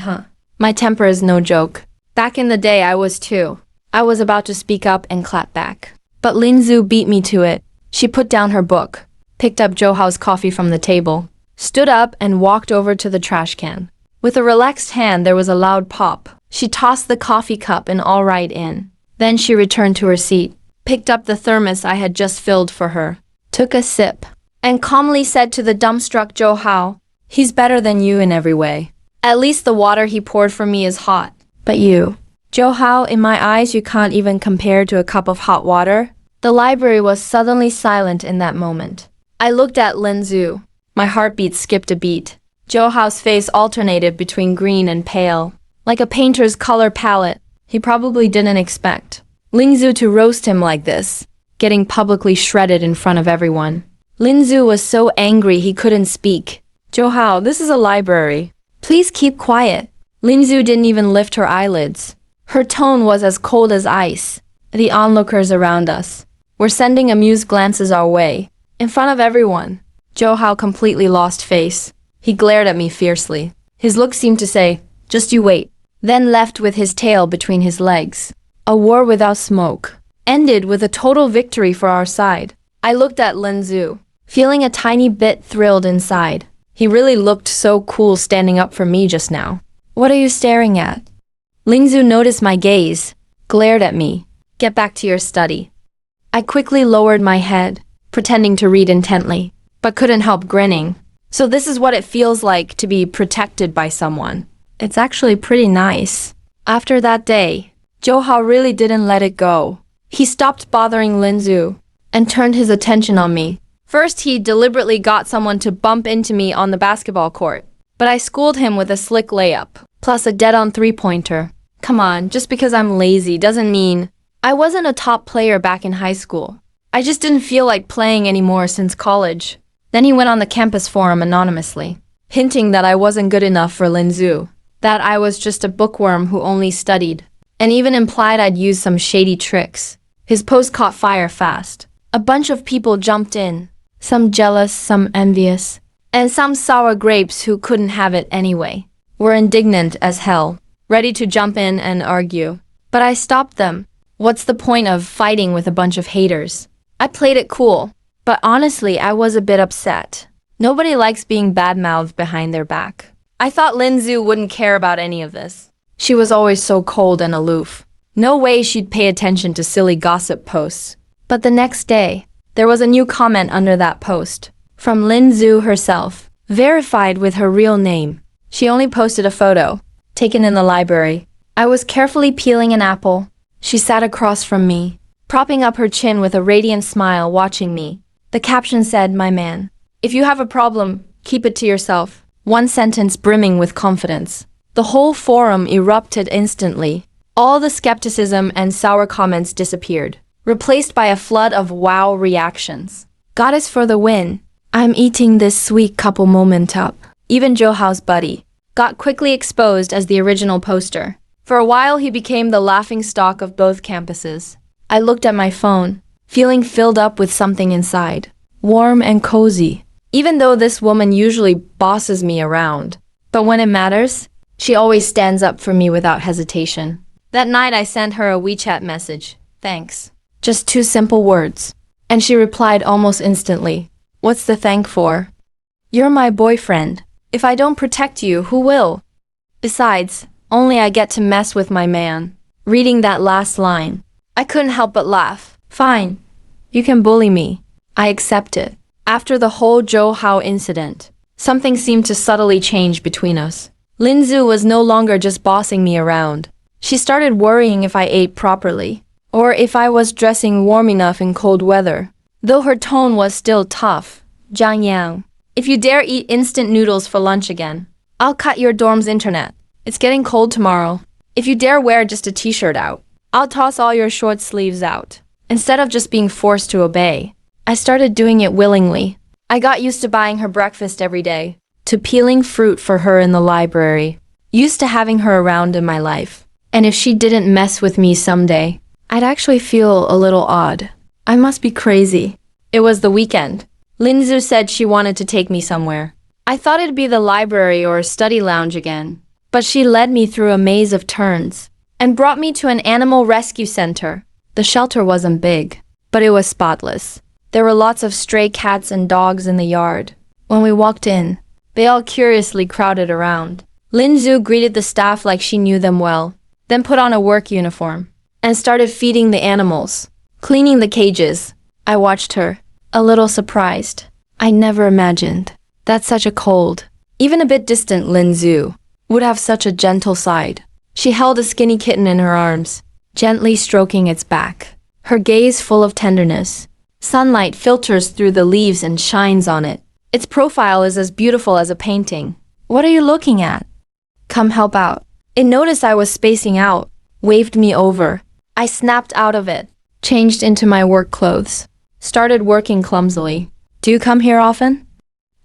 [SPEAKER 1] My temper is no joke. Back in the day, I was too. I was about to speak up and clap back. But Lin Zhu beat me to it. She put down her book, picked up Zhou Hao's coffee from the table, stood up and walked over to the trash can. With a relaxed hand, there was a loud pop. She tossed the coffee cup and all right in. Then she returned to her seat, picked up the thermos I had just filled for her, took a sip, and calmly said to the dumbstruck Zhou Hao, "He's better than you in every way. At least the water he poured for me is hot. But you, Zhou Hao, in my eyes you can't even compare to a cup of hot water." The library was suddenly silent in that moment. I looked at Lin Zhu. My heartbeat skipped a beat. Zhou Hao's face alternated between green and pale, like a painter's color palette. He probably didn't expect Lin Zhu to roast him like this, getting publicly shredded in front of everyone. Lin Zhu was so angry he couldn't speak. "Zhou Hao, this is a library. Please keep quiet." Lin Zhu didn't even lift her eyelids. Her tone was as cold as ice. The onlookers around us were sending amused glances our way. In front of everyone, Zhou Hao completely lost face. He glared at me fiercely. His look seemed to say, "Just you wait," then left with his tail between his legs. A war without smoke ended with a total victory for our side. I looked at Lin Zhu, feeling a tiny bit thrilled inside. He really looked so cool standing up for me just now. "What are you staring at?" Lin Zhu noticed my gaze, glared at me. "Get back to your study." I quickly lowered my head, pretending to read intently, but couldn't help grinning. So this is what it feels like to be protected by someone. It's actually pretty nice. After that day, Zhou Hao really didn't let it go. He stopped bothering Lin Zhu and turned his attention on me. First, he deliberately got someone to bump into me on the basketball court, but I schooled him with a slick layup, plus a dead-on three-pointer. Come on, just because I'm lazy doesn't mean I wasn't a top player back in high school. I just didn't feel like playing anymore since college. Then he went on the campus forum anonymously, hinting that I wasn't good enough for Lin Zhu, that I was just a bookworm who only studied, and even implied I'd used some shady tricks. His post caught fire fast. A bunch of people jumped in, some jealous, some envious, and some sour grapes who couldn't have it anyway, were indignant as hell, ready to jump in and argue. But I stopped them. What's the point of fighting with a bunch of haters? I played it cool, but honestly, I was a bit upset. Nobody likes being bad-mouthed behind their back. I thought Lin Zhu wouldn't care about any of this. She was always so cold and aloof. No way she'd pay attention to silly gossip posts. But the next day, there was a new comment under that post, from Lin Zhu herself, verified with her real name. She only posted a photo, taken in the library. I was carefully peeling an apple. She sat across from me, propping up her chin with a radiant smile, watching me. The caption said, "My man, if you have a problem, keep it to yourself." One sentence brimming with confidence. The whole forum erupted instantly. All the skepticism and sour comments disappeared, replaced by a flood of wow reactions. "Goddess for the win. I'm eating this sweet couple moment up." Even Zhou Hao's buddy got quickly exposed as the original poster. For a while, he became the laughingstock of both campuses. I looked at my phone, feeling filled up with something inside, warm and cozy. Even though this woman usually bosses me around, but when it matters, she always stands up for me without hesitation. That night, I sent her a WeChat message. "Thanks." Just 2 simple words. And she replied almost instantly. "What's the thank for? You're my boyfriend. If I don't protect you, who will? Besides, only I get to mess with my man." Reading that last line, I couldn't help but laugh. Fine. You can bully me. I accept it. After the whole Zhou Hao incident, something seemed to subtly change between us. Lin Zhu was no longer just bossing me around. She started worrying if I ate properly, or if I was dressing warm enough in cold weather. Though her tone was still tough. Zhang Yang, if you dare eat instant noodles for lunch again, I'll cut your dorm's internet. It's getting cold tomorrow. If you dare wear just a t-shirt out, I'll toss all your short sleeves out. Instead of just being forced to obey, I started doing it willingly. I got used to buying her breakfast every day, to peeling fruit for her in the library, used to having her around in my life. And if she didn't mess with me someday, I'd actually feel a little odd. I must be crazy. It was the weekend. Lin Zhu said she wanted to take me somewhere. I thought it'd be the library or a study lounge again, but she led me through a maze of turns and brought me to an animal rescue center. The shelter wasn't big, but it was spotless. There were lots of stray cats and dogs in the yard. When we walked in, they all curiously crowded around. Lin Zhu greeted the staff like she knew them well, then put on a work uniform and started feeding the animals, cleaning the cages. I watched her, a little surprised. I never imagined that such a cold, even a bit distant Lin Zhu would have such a gentle side. She held a skinny kitten in her arms, gently stroking its back, her gaze full of tenderness. Sunlight filters through the leaves and shines on it. Its profile is as beautiful as a painting. What are you looking at? Come help out. It noticed I was spacing out, waved me over. I snapped out of it, changed into my work clothes, started working clumsily. Do you come here often?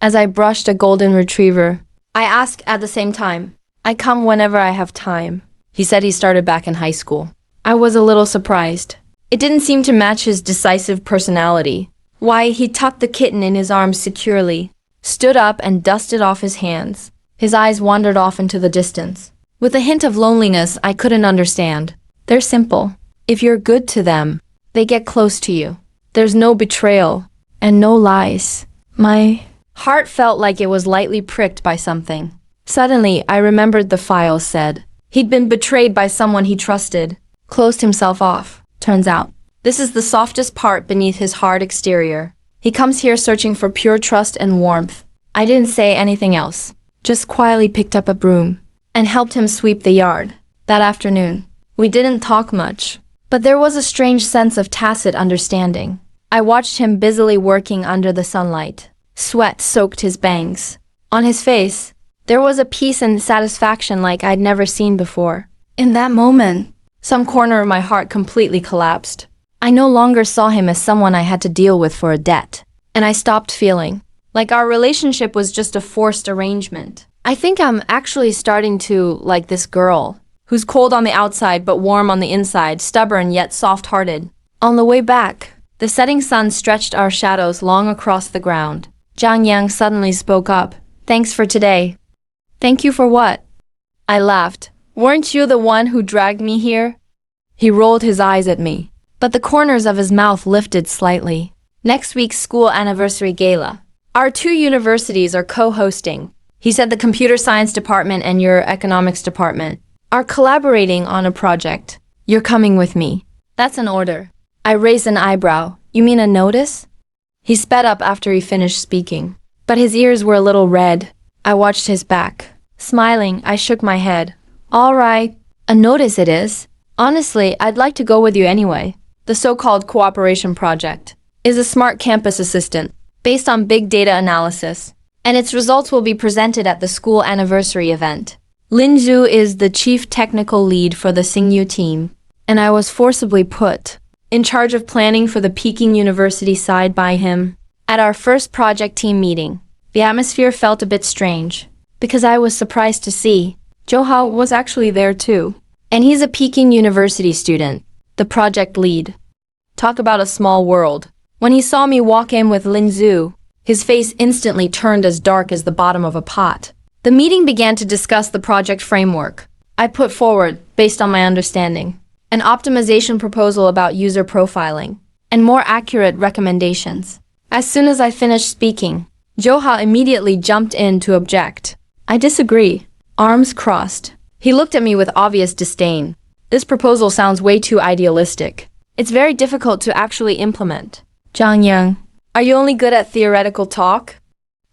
[SPEAKER 1] As I brushed a golden retriever, I asked at the same time. I come whenever I have time. He said he started back in high school. I was a little surprised. It didn't seem to match his decisive personality. Why, he tucked the kitten in his arms securely, stood up and dusted off his hands. His eyes wandered off into the distance. With a hint of loneliness I couldn't understand. They're simple. If you're good to them, they get close to you. There's no betrayal and no lies. My heart felt like it was lightly pricked by something. Suddenly, I remembered the file said. He'd been betrayed by someone he trusted, closed himself off. Turns out, this is the softest part beneath his hard exterior. He comes here searching for pure trust and warmth. I didn't say anything else, just quietly picked up a broom and helped him sweep the yard. That afternoon, we didn't talk much, but there was a strange sense of tacit understanding. I watched him busily working under the sunlight. Sweat soaked his bangs. On his face, there was a peace and satisfaction like I'd never seen before. In that moment, some corner of my heart completely collapsed. I no longer saw him as someone I had to deal with for a debt, and I stopped feeling like our relationship was just a forced arrangement. I think I'm actually starting to like this girl, who's cold on the outside but warm on the inside, stubborn yet soft-hearted. On the way back, the setting sun stretched our shadows long across the ground. Zhang Yang suddenly spoke up. Thanks for today. Thank you for what? I laughed. Weren't you the one who dragged me here? He rolled his eyes at me, but the corners of his mouth lifted slightly. Next week's school anniversary gala. Our two universities are co-hosting. He said the computer science department and your economics department are collaborating on a project. You're coming with me. That's an order. I raised an eyebrow. You mean a notice? He sped up after he finished speaking, but his ears were a little red. I watched his back. Smiling, I shook my head. All right, a notice it is. Honestly, I'd like to go with you anyway. The so-called cooperation project is a smart campus assistant based on big data analysis, and its results will be presented at the school anniversary event. Lin Zhu is the chief technical lead for the Xingyu team, and I was forcibly put in charge of planning for the Peking University side by him. At our first project team meeting, the atmosphere felt a bit strange, because I was surprised to see Zhou Hao was actually there too. And he's a Peking University student, the project lead. Talk about a small world. When he saw me walk in with Lin Zhu, his face instantly turned as dark as the bottom of a pot. The meeting began to discuss the project framework. I put forward, based on my understanding, an optimization proposal about user profiling and more accurate recommendations. As soon as I finished speaking, Zhou Hao immediately jumped in to object. I disagree. Arms crossed. He looked at me with obvious disdain. This proposal sounds way too idealistic. It's very difficult to actually implement. Zhang Yang, Are you only good at theoretical talk?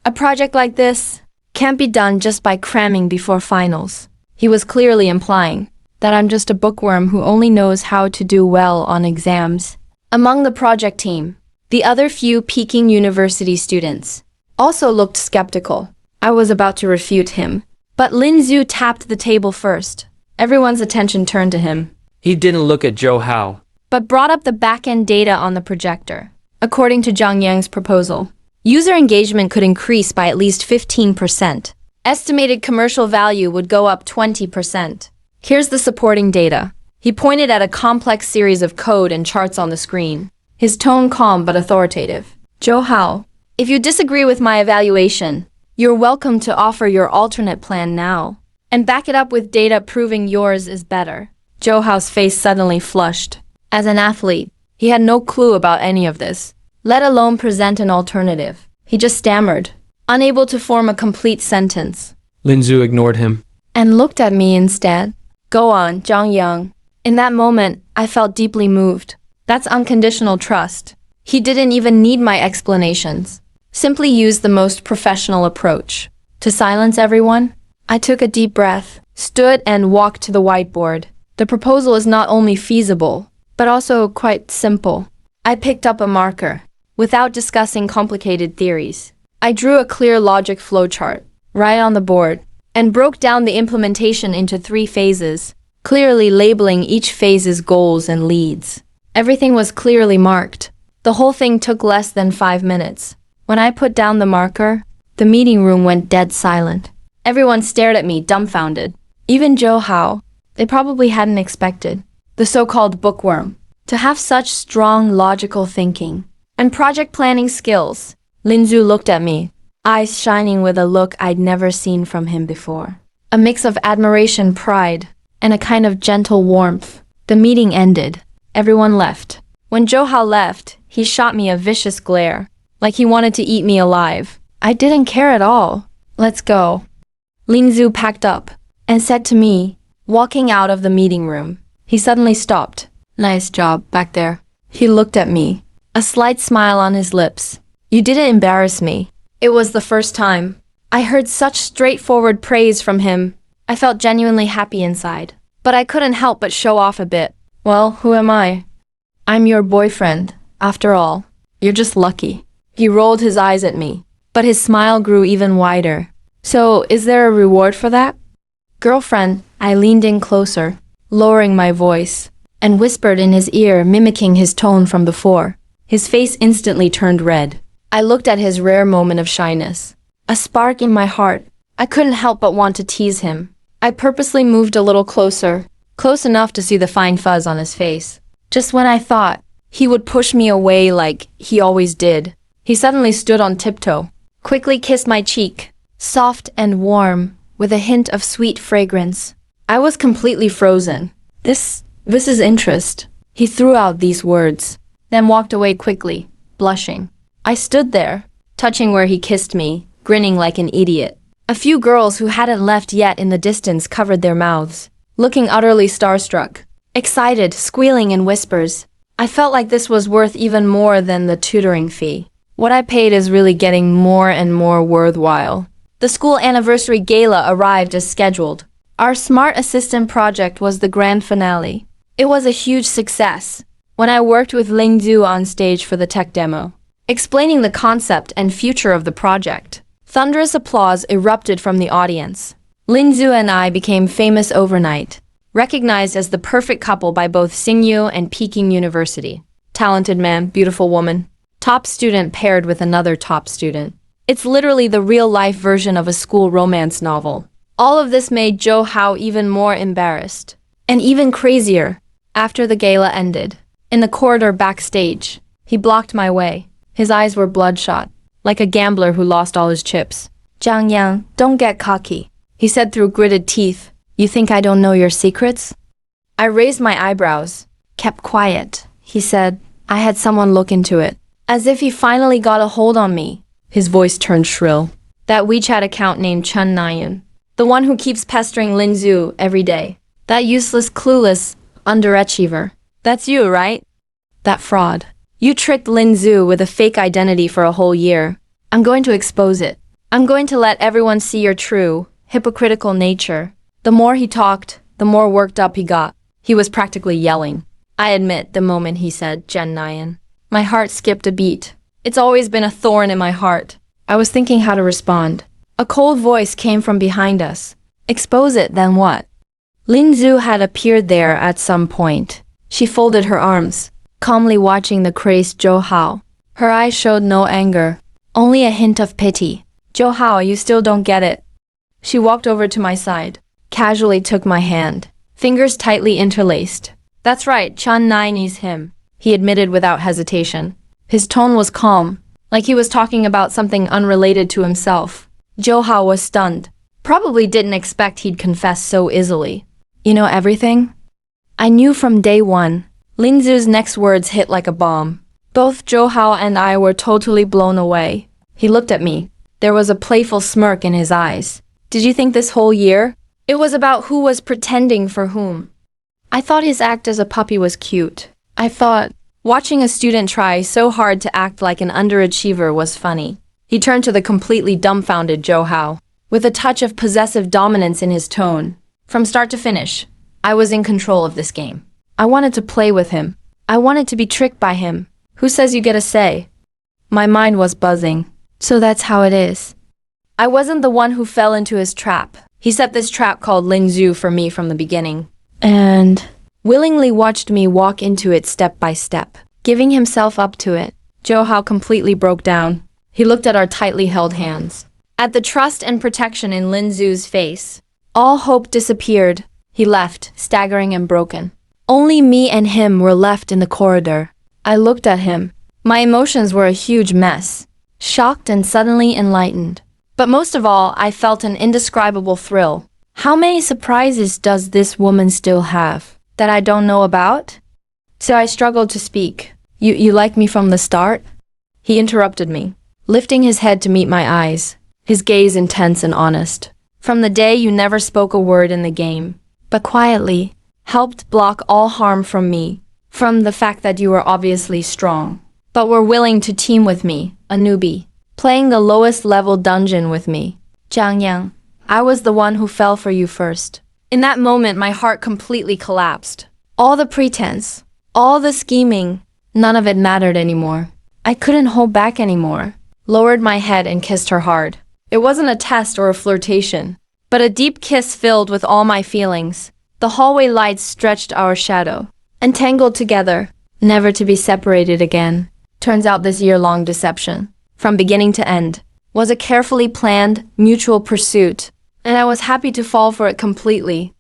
[SPEAKER 1] A project like this can't be done just by cramming before finals. He was clearly implying that I'm just a bookworm who only knows how to do well on exams. Among the project team, the other few Peking University students also looked skeptical. I was about to refute him, but Lin Zhu tapped the table first. Everyone's attention turned to him,
[SPEAKER 2] He didn't look at Zhou Hao.
[SPEAKER 1] but brought up the back-end data on the projector. According to Zhang Yang's proposal, user engagement could increase by at least 15%. Estimated commercial value would go up 20%. Here's the supporting data. He pointed at a complex series of code and charts on the screen, his tone calm but authoritative. Zhou Hao, if you disagree with my evaluation, you're welcome to offer your alternate plan now, and back it up with data proving yours is better. Zhou Hao's face suddenly flushed. As an athlete, he had no clue about any of this, let alone present an alternative. He just stammered, unable to form a complete sentence,
[SPEAKER 2] Lin Zhu ignored him.
[SPEAKER 1] and looked at me instead. Go on, Zhang Yang. In that moment, I felt deeply moved. That's unconditional trust. He didn't even need my explanations. Simply used the most professional approach. To silence everyone, I took a deep breath, stood and walked to the whiteboard. The proposal is not only feasible, but also quite simple. I picked up a marker, without discussing complicated theories. I drew a clear logic flowchart, right on the board, and broke down the implementation into 3 phases, clearly labeling each phase's goals and leads. Everything was clearly marked. The whole thing took less than 5 minutes. When I put down the marker, the meeting room went dead silent. Everyone stared at me, dumbfounded. Even Zhou Hao. They probably hadn't expected the so-called bookworm to have such strong logical thinking and project planning skills. Lin Zhu looked at me, eyes shining with a look I'd never seen from him before. A mix of admiration, pride, and a kind of gentle warmth. The meeting ended. Everyone left. When Zhou Hao left, he shot me a vicious glare, like he wanted to eat me alive. I didn't care at all. Let's go. Lin Zhu packed up and said to me, walking out of the meeting room. He suddenly stopped. Nice job back there. He looked at me, a slight smile on his lips. You didn't embarrass me. It was the first time I heard such straightforward praise from him. I felt genuinely happy inside, but I couldn't help but show off a bit. Well, who am I? I'm your boyfriend, after all. You're just lucky. He rolled his eyes at me, but his smile grew even wider. So, is there a reward for that? Girlfriend, I leaned in closer, lowering my voice, and whispered in his ear, mimicking his tone from before. His face instantly turned red. I looked at his rare moment of shyness. A spark in my heart. I couldn't help but want to tease him. I purposely moved a little closer, close enough to see the fine fuzz on his face. Just when I thought he would push me away like he always did, he suddenly stood on tiptoe, quickly kissed my cheek, soft and warm, with a hint of sweet fragrance. I was completely frozen. This is interest. He threw out these words, then walked away quickly, blushing. I stood there, touching where he kissed me, grinning like an idiot. A few girls who hadn't left yet in the distance covered their mouths, looking utterly starstruck, excited, squealing in whispers. I felt like this was worth even more than the tutoring fee. What I paid is really getting more and more worthwhile. The school anniversary gala arrived as scheduled. Our Smart Assistant project was the grand finale. It was a huge success. When I worked with Ling Zhu on stage for the tech demo, explaining the concept and future of the project, thunderous applause erupted from the audience. Lin Zhu and I became famous overnight, recognized as the perfect couple by both Xingyu and Peking University. Talented man, beautiful woman. Top student paired with another top student. It's literally the real-life version of a school romance novel. All of this made Zhou Hao even more embarrassed. And even crazier. After the gala ended, in the corridor backstage, he blocked my way. His eyes were bloodshot, like a gambler who lost all his chips. Zhang Yang, don't get cocky, he said through gritted teeth. You think I don't know your secrets? I raised my eyebrows. Kept quiet, he said. I had someone look into it. As if he finally got a hold on me. His voice turned shrill. That WeChat account named Chen Nayan. The one who keeps pestering Lin Zhu every day. That useless, clueless underachiever. That's you, right? That fraud. You tricked Lin Zhu with a fake identity for a whole year. I'm going to expose it. I'm going to let everyone see your true, hypocritical nature. The more he talked, the more worked up he got. He was practically yelling. I admit, the moment he said Jen Nyan, my heart skipped a beat. It's always been a thorn in my heart. I was thinking how to respond. A cold voice came from behind us. Expose it, then what? Lin Zhu had appeared there at some point. She folded her arms, calmly watching the crazed Zhou Hao. Her eyes showed no anger, only a hint of pity. Zhou Hao, you still don't get it. She walked over to my side, casually took my hand, fingers tightly interlaced. That's right, Chan Nai's him, he admitted without hesitation. His tone was calm, like he was talking about something unrelated to himself. Zhou Hao was stunned. Probably didn't expect he'd confess so easily. You know everything? I knew from day one. Lin Zhu's next words hit like a bomb. Both Zhou Hao and I were totally blown away. He looked at me. There was a playful smirk in his eyes. Did you think this whole year? It was about who was pretending for whom. I thought his act as a puppy was cute. I thought watching a student try so hard to act like an underachiever was funny. He turned to the completely dumbfounded Zhou Hao, with a touch of possessive dominance in his tone. From start to finish, I was in control of this game. I wanted to play with him. I wanted to be tricked by him. Who says you get a say? My mind was buzzing. So that's how it is. I wasn't the one who fell into his trap. He set this trap called Lin Zhu for me from the beginning. And willingly watched me walk into it step by step, giving himself up to it. Zhou Hao completely broke down. He looked at our tightly held hands, at the trust and protection in Lin Zhu's face. All hope disappeared. He left, staggering and broken. Only me and him were left in the corridor. I looked at him. My emotions were a huge mess, shocked and suddenly enlightened. But most of all, I felt an indescribable thrill. How many surprises does this woman still have that I don't know about? So I struggled to speak. You like me from the start? He interrupted me, lifting his head to meet my eyes, his gaze intense and honest. From the day you never spoke a word in the game, but quietly helped block all harm from me, from the fact that you were obviously strong, but were willing to team with me, a newbie, playing the lowest level dungeon with me. Zhang Yang, I was the one who fell for you first. In that moment, my heart completely collapsed. All the pretense, all the scheming, none of it mattered anymore. I couldn't hold back anymore. Lowered my head and kissed her hard. It wasn't a test or a flirtation, but a deep kiss filled with all my feelings. The hallway lights stretched our shadow, entangled together, never to be separated again. Turns out this year-long deception, from beginning to end, was a carefully planned, mutual pursuit, and I was happy to fall for it completely.